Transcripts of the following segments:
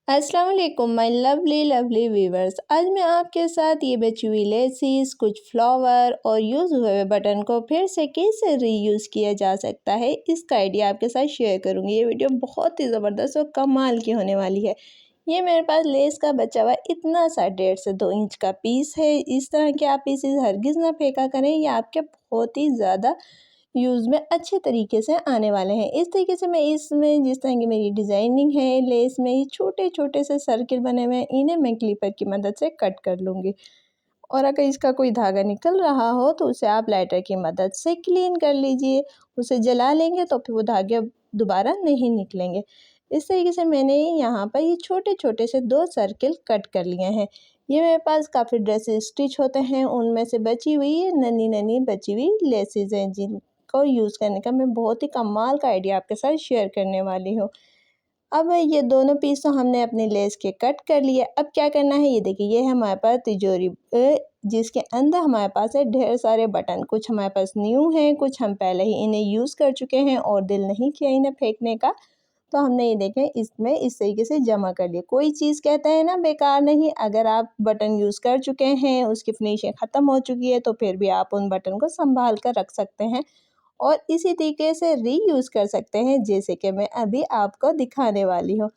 अस्सलाम वालेकुम my lovely lovely viewers. आज मैं आपके साथ ये बची हुई लेसिस, कुछ फ्लावर और यूज़ हुए बटन को फिर से कैसे रीयूज़ किया जा सकता है, इसका आइडिया आपके साथ शेयर करूँगी। ये वीडियो बहुत ही ज़बरदस्त और कमाल की होने वाली है। ये मेरे पास लेस का बचा हुआ इतना सा 1.5 से 2 इंच का पीस है। इस तरह के आप पीसेस हरगिज़ ना फेंका करें, ये आपके बहुत ही ज़्यादा यूज़ में अच्छे तरीके से आने वाले हैं। इस तरीके से मैं इसमें जिस तरह की मेरी डिज़ाइनिंग है लेस में, ये छोटे-छोटे से सर्किल बने हुए हैं, इन्हें मैं क्लिपर की मदद से कट कर लूँगी। और अगर इसका कोई धागा निकल रहा हो तो उसे आप लाइटर की मदद से क्लीन कर लीजिए। उसे जला लेंगे तो फिर वो धागे दोबारा नहीं निकलेंगे। इस तरीके से मैंने यहाँ पर ये छोटे-छोटे से 2 सर्किल कट कर लिए हैं। ये मेरे पास काफ़ी ड्रेसेस स्टिच होते हैं, उनमें से बची हुई नन्ही-नन्ही बची हुई लेसेस हैं जिनको यूज़ करने का मैं बहुत ही कमाल का आइडिया आपके साथ शेयर करने वाली हूँ। अब ये दोनों पीस तो हमने अपने लेस के कट कर लिए। अब क्या करना है, ये देखिए ये है हमारे पास तिजोरी जिसके अंदर हमारे पास है ढेर सारे बटन। कुछ हमारे पास न्यू हैं, कुछ हम पहले ही इन्हें यूज़ कर चुके हैं और दिल नहीं किया इन्हें फेंकने का, तो हमने ये देखें इसमें इस तरीके से जमा कर लिए। कोई चीज़ कहते हैं ना बेकार नहीं, अगर आप बटन यूज़ कर चुके हैं, उसकी फिनिशिंग ख़त्म हो चुकी है तो फिर भी आप उन बटन को संभाल कर रख सकते हैं और इसी तरीके से रीयूज़ कर सकते हैं, जैसे कि मैं अभी आपको दिखाने वाली हूँ।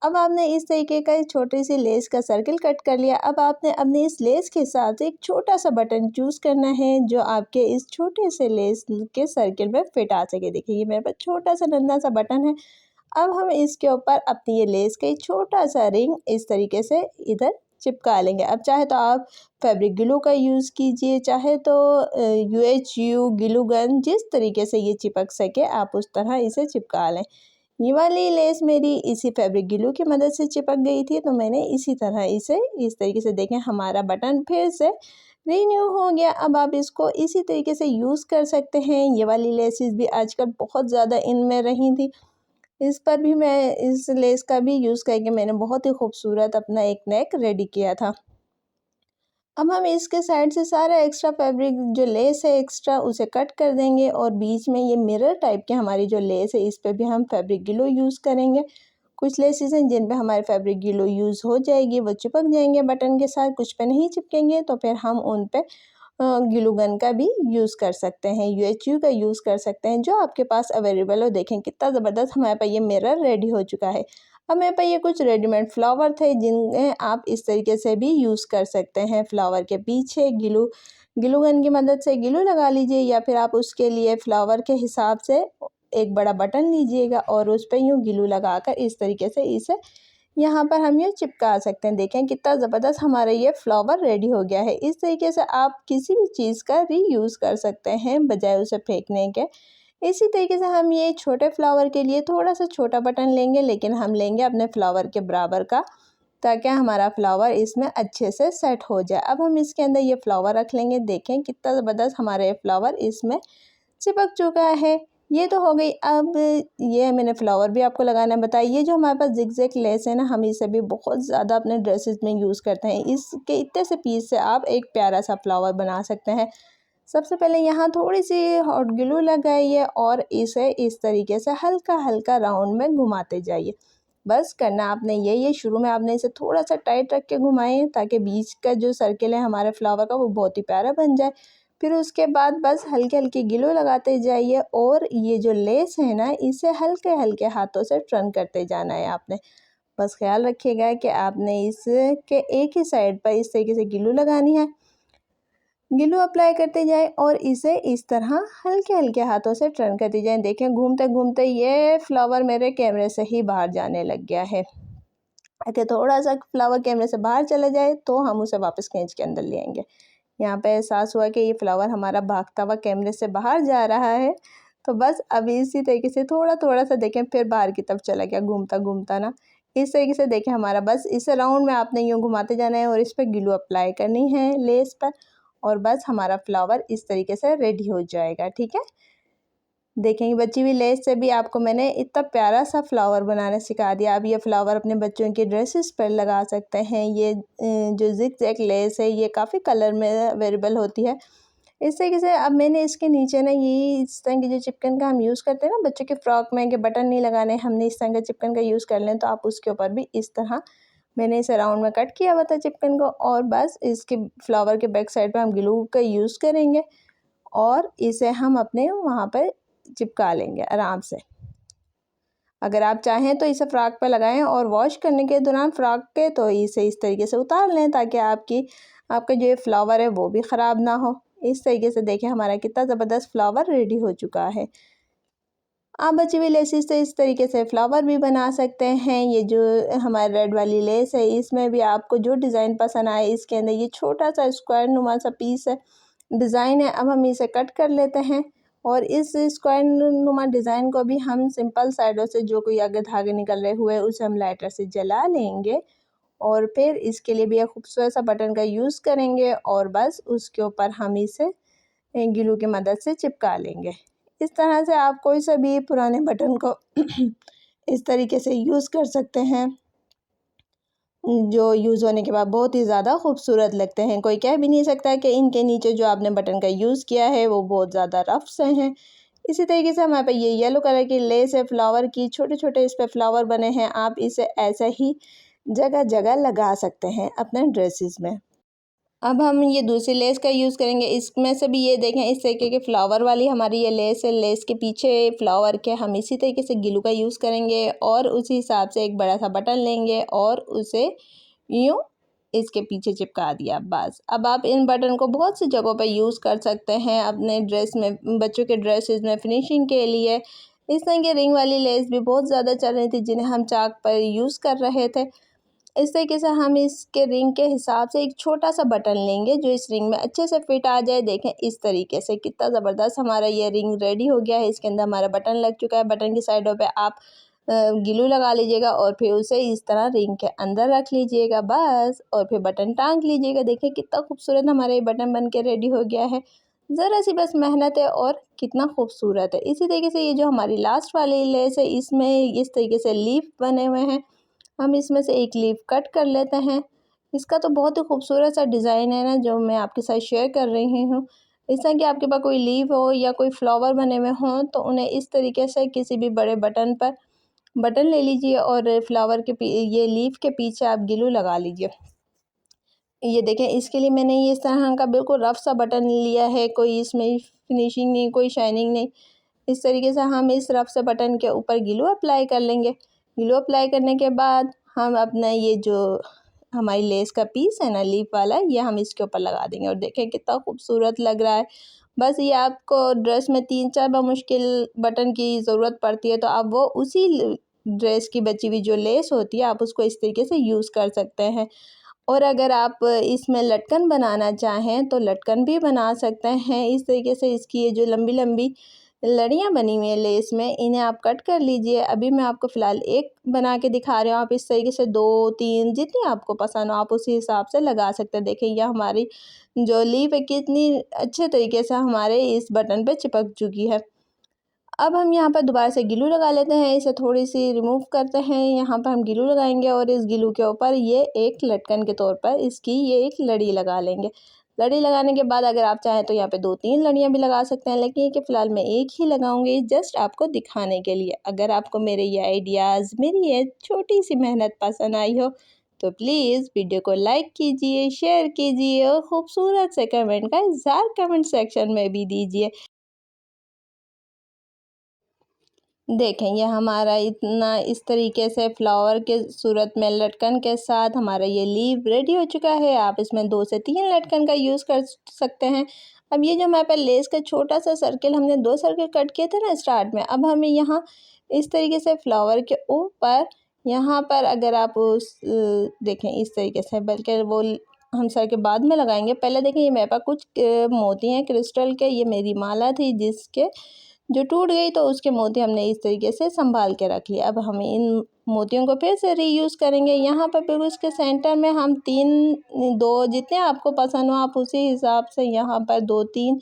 अब आपने इस तरीके का एक छोटी सी लेस का सर्किल कट कर लिया। अब आपने अपने इस लेस के साथ एक छोटा सा बटन चूज़ करना है जो आपके इस छोटे से लेस के सर्किल में फिट आ सके। देखिए ये मेरे पास छोटा सा नन्हा सा बटन है। अब हम इसके ऊपर अपनी ये लेस का एक छोटा सा रिंग इस तरीके से इधर चिपका लेंगे। अब चाहे तो आप फैब्रिक ग्लू का यूज़ कीजिए, चाहे तो UHU ग्लू गन, जिस तरीके से ये चिपक सके आप उस तरह इसे चिपका लें। ये वाली लेस मेरी इसी फैब्रिक ग्लू की मदद से चिपक गई थी, तो मैंने इसी तरह इसे इस तरीके से देखें हमारा बटन फिर से रीन्यू हो गया। अब आप इसको इसी तरीके से यूज़ कर सकते हैं। ये वाली लेसेस भी आजकल बहुत ज़्यादा इन में रही थी। इस पर भी मैं इस लेस का भी यूज़ करके मैंने बहुत ही खूबसूरत अपना एक नेक रेडी किया था। अब हम इसके साइड से सारा एक्स्ट्रा फैब्रिक जो लेस है एक्स्ट्रा उसे कट कर देंगे और बीच में ये मिरर टाइप की हमारी जो लेस है इस पे भी हम फैब्रिक ग्लू यूज़ करेंगे। कुछ लेसेस हैं जिन पे हमारे फैब्रिक ग्लू यूज़ हो जाएगी, वो चिपक जाएंगे बटन के साथ, कुछ पे नहीं चिपकेंगे तो फिर हम उन पे ग्लू गन का भी यूज़ कर सकते हैं, UHU का यूज़ कर सकते हैं, जो आपके पास अवेलेबल हो। देखें कितना ज़बरदस्त हमारे पास ये मिरर रेडी हो चुका है। अब मेरे पास ये कुछ रेडीमेड फ्लावर थे जिन्हें आप इस तरीके से भी यूज़ कर सकते हैं। फ्लावर के पीछे ग्लू गन की मदद से ग्लू लगा लीजिए या फिर आप उसके लिए फ्लावर के हिसाब से एक बड़ा बटन लीजिएगा और उस पे यूँ ग्लू लगाकर इस तरीके से इसे यहाँ पर हम ये चिपका सकते हैं। देखें कितना ज़बरदस्त हमारा ये फ्लावर रेडी हो गया है। इस तरीके से आप किसी भी चीज़ का रीयूज़ कर सकते हैं बजाय उसे फेंकने के। इसी तरीके से हम ये छोटे फ्लावर के लिए थोड़ा सा छोटा बटन लेंगे, लेकिन हम लेंगे अपने फ्लावर के बराबर का, ताकि हमारा फ्लावर इसमें अच्छे से सेट हो जाए। अब हम इसके अंदर ये फ्लावर रख लेंगे। देखें कितना ज़बरदस्त हमारा ये फ्लावर इसमें चिपक चुका है। ये तो हो गई। अब ये मैंने फ्लावर भी आपको लगाना बताया। ये जो हमारे पास जिगजैग लेस है ना, हम इसे भी बहुत ज़्यादा अपने ड्रेसेस में यूज़ करते हैं। इसके इतने से पीस से आप एक प्यारा सा फ्लावर बना सकते हैं। सबसे पहले यहाँ थोड़ी सी हॉट ग्लू लगाइए और इसे इस तरीके से हल्का हल्का राउंड में घुमाते जाइए। बस करना आपने ये शुरू में आपने इसे थोड़ा सा टाइट रख के घुमाएं ताकि बीच का जो सर्किल है हमारे फ्लावर का वो बहुत ही प्यारा बन जाए। फिर उसके बाद बस हल्के हल्के ग्लू लगाते जाइए और ये जो लेस है ना, इसे हल्के हल्के हाथों से टर्न करते जाना है आपने। बस ख्याल रखिएगा कि आपने इसके एक ही साइड पर इस तरीके से ग्लू लगानी है। ग्लू अप्लाई करते जाएं और इसे इस तरह हल्के हल्के हाथों से टर्न करते जाएं। देखें घूमते घूमते ये फ्लावर मेरे कैमरे से ही बाहर जाने लग गया है। अगर थोड़ा सा फ्लावर कैमरे से बाहर चला जाए तो हम उसे वापस खींच के अंदर ले आएंगे। यहाँ पे एहसास हुआ कि ये फ्लावर हमारा भागता हुआ कैमरे से बाहर जा रहा है, तो बस अभी इसी तरीके से थोड़ा थोड़ा सा देखें फिर बाहर की तरफ चला गया घूमता घूमता ना। इस तरीके से देखें हमारा बस इसे राउंड में आपने यूँ घुमाते जाना है और इस पर ग्लू अप्लाई करनी है लेस पर और बस हमारा फ्लावर इस तरीके से रेडी हो जाएगा। ठीक है, देखेंगे बची हुई लेस से भी आपको मैंने इतना प्यारा सा फ्लावर बनाना सिखा दिया। आप ये फ्लावर अपने बच्चों के ड्रेसेस पर लगा सकते हैं। ये जो जिग जैग लेस है ये काफ़ी कलर में अवेलेबल होती है। इस तरीके से अब मैंने इसके नीचे ना ये इस तरह की जो चिपकन का हम यूज़ करते हैं ना बच्चों के फ्रॉक में कि बटन नहीं लगाने, हमने इस तरह का चिपकन का यूज़ कर लें, तो आप उसके ऊपर भी इस तरह मैंने इसे राउंड में कट किया हुआ था चिपकन को, और बस इसके फ्लावर के बैक साइड पे हम ग्लू का यूज़ करेंगे और इसे हम अपने वहाँ पर चिपका लेंगे आराम से। अगर आप चाहें तो इसे फ्रॉक पे लगाएं और वॉश करने के दौरान फ्रॉक के तो इसे इस तरीके से उतार लें, ताकि आपका जो ये फ्लावर है वो भी ख़राब ना हो। इस तरीके से देखें हमारा कितना ज़बरदस्त फ्लावर रेडी हो चुका है। आप बची हुई लेसिस से इस तरीके से फ्लावर भी बना सकते हैं। ये जो हमारी रेड वाली लेस है इसमें भी आपको जो डिज़ाइन पसंद आए, इसके अंदर ये छोटा सा स्क्वायर नुमा सा पीस है, डिज़ाइन है। अब हम इसे कट कर लेते हैं और इस स्क्वायर नुमा डिज़ाइन को भी हम सिंपल साइडों से जो कोई आगे धागे निकल रहे हुए उसे हम लाइटर से जला लेंगे और फिर इसके लिए भी एक खूबसूरत सा बटन का यूज़ करेंगे और बस उसके ऊपर हम इसे ग्लू की मदद से चिपका लेंगे। इस तरह से आप कोई सा भी पुराने बटन को इस तरीके से यूज़ कर सकते हैं, जो यूज़ होने के बाद बहुत ही ज़्यादा खूबसूरत लगते हैं। कोई कह भी नहीं सकता कि इनके नीचे जो आपने बटन का यूज़ किया है वो बहुत ज़्यादा रफ से हैं। इसी तरीके से हमारे पास ये येलो कलर की लेस है फ्लावर की, छोटे छोटे इस पर फ्लावर बने हैं। आप इसे ऐसे ही जगह जगह लगा सकते हैं अपने ड्रेसेस में। अब हम ये दूसरी लेस का यूज़ करेंगे। इसमें से भी ये देखें इस तरीके के फ्लावर वाली हमारी ये लेस है। लेस के पीछे फ्लावर के हम इसी तरीके से ग्लू का यूज़ करेंगे और उसी हिसाब से एक बड़ा सा बटन लेंगे और उसे यूँ इसके पीछे चिपका दिया बस। अब आप इन बटन को बहुत सी जगहों पर यूज़ कर सकते हैं अपने ड्रेस में, बच्चों के ड्रेसेस में फिनिशिंग के लिए। इस तरह की रिंग वाली लेस भी बहुत ज़्यादा चल रही थी जिन्हें हम चाक पर यूज़ कर रहे थे। इस तरीके से हम इसके रिंग के हिसाब से एक छोटा सा बटन लेंगे जो इस रिंग में अच्छे से फिट आ जाए। देखें इस तरीके से कितना ज़बरदस्त हमारा ये रिंग रेडी हो गया है। इसके अंदर हमारा बटन लग चुका है। बटन की साइडों पे आप ग्लू लगा लीजिएगा और फिर उसे इस तरह रिंग के अंदर रख लीजिएगा बस, और फिर बटन टांग लीजिएगा। देखिए कितना खूबसूरत हमारा ये बटन बन के रेडी हो गया है। ज़रा सी बस मेहनत है और कितना खूबसूरत है। इसी तरीके से ये जो हमारी लास्ट वाली लेस है इसमें इस तरीके से लीफ बने हुए हैं। हम इसमें से एक लीफ कट कर लेते हैं। इसका तो बहुत ही खूबसूरत सा डिज़ाइन है ना जो मैं आपके साथ शेयर कर रही हूँ। इस तरह कि आपके पास कोई लीफ हो या कोई फ्लावर बने हुए हों तो उन्हें इस तरीके से किसी भी बड़े बटन पर बटन ले लीजिए और फ्लावर के ये लीफ के पीछे आप ग्लू लगा लीजिए। ये देखें इसके लिए मैंने ये इस तरह का बिल्कुल रफ सा बटन लिया है, कोई इसमें फिनिशिंग नहीं, कोई शाइनिंग नहीं। इस तरीके से हम इस रफ से बटन के ऊपर ग्लू अप्लाई कर लेंगे। ग्लू अप्लाई करने के बाद हम अपना ये जो हमारी लेस का पीस है ना लीफ वाला, ये हम इसके ऊपर लगा देंगे और देखें कितना खूबसूरत लग रहा है। बस ये आपको ड्रेस में 3-4 मुश्किल बटन की ज़रूरत पड़ती है तो आप वो उसी ड्रेस की बची हुई जो लेस होती है आप उसको इस तरीके से यूज़ कर सकते हैं। और अगर आप इसमें लटकन बनाना चाहें तो लटकन भी बना सकते हैं। इस तरीके से इसकी ये जो लंबी लंबी लड़ियाँ बनी हुई हैं लेस में, इन्हें आप कट कर लीजिए। अभी मैं आपको फ़िलहाल एक बना के दिखा रही हूँ, आप इस तरीके से 2-3 जितनी आपको पसंद हो आप उसी हिसाब से लगा सकते हैं। देखिए ये हमारी जो लीफ है कितनी अच्छे तरीके से हमारे इस बटन पे चिपक चुकी है। अब हम यहाँ पर दोबारा से ग्लू लगा लेते हैं, इसे थोड़ी सी रिमूव करते हैं। यहाँ पर हम ग्लू लगाएंगे और इस ग्लू के ऊपर ये एक लटकन के तौर पर इसकी ये एक लड़ी लगा लेंगे। लड़ी लगाने के बाद अगर आप चाहें तो यहाँ पे 2-3 लड़ियाँ भी लगा सकते हैं, लेकिन ये कि फ़िलहाल मैं एक ही लगाऊंगी जस्ट आपको दिखाने के लिए। अगर आपको मेरे ये आइडियाज़, मेरी ये छोटी सी मेहनत पसंद आई हो तो प्लीज़ वीडियो को लाइक कीजिए, शेयर कीजिए और ख़ूबसूरत से कमेंट का इज़हार कमेंट सेक्शन में भी दीजिए। देखें ये हमारा इतना इस तरीके से फ्लावर के सूरत में लटकन के साथ हमारा ये लीव रेडी हो चुका है। आप इसमें 2 से 3 लटकन का यूज़ कर सकते हैं। अब ये जो हमारे पास लेस का छोटा सा सर्किल, हमने 2 सर्किल कट किए थे ना स्टार्ट में, अब हमें यहाँ इस तरीके से फ्लावर के ऊपर यहाँ पर अगर आप देखें इस तरीके से, बल्कि वो हम सर के बाद में लगाएंगे। पहले देखें ये मेरे पास कुछ मोती हैं क्रिस्टल के, ये मेरी माला थी जिसके जो टूट गई तो उसके मोती हमने इस तरीके से संभाल के रख लिया। अब हम इन मोतियों को फिर से रीयूज़ करेंगे। यहाँ पर फिर उसके सेंटर में हम 2 जितने आपको पसंद हो आप उसी हिसाब से यहाँ पर 2-3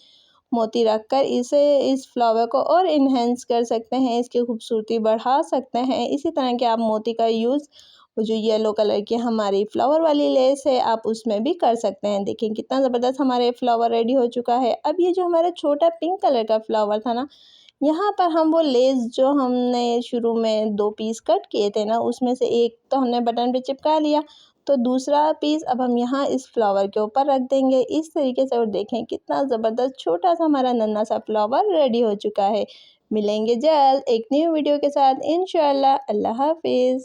मोती रखकर इसे इस फ्लावर को और इन्हेंस कर सकते हैं, इसकी खूबसूरती बढ़ा सकते हैं। इसी तरह के आप मोती का यूज़ वो जो येलो कलर की हमारी फ्लावर वाली लेस है आप उसमें भी कर सकते हैं। देखिए कितना ज़बरदस्त हमारे फ्लावर रेडी हो चुका है। अब ये जो हमारा छोटा पिंक कलर का फ्लावर था ना, यहाँ पर हम वो लेस जो हमने शुरू में 2 पीस कट किए थे ना, उसमें से एक तो हमने बटन पे चिपका लिया, तो दूसरा पीस अब हम यहाँ इस फ्लावर के ऊपर रख देंगे इस तरीके से। और देखें कितना ज़बरदस्त छोटा सा हमारा नन्हा सा फ्लावर रेडी हो चुका है। मिलेंगे जल्द एक न्यू वीडियो के साथ इंशाअल्लाह। अल्लाह हाफ़िज़।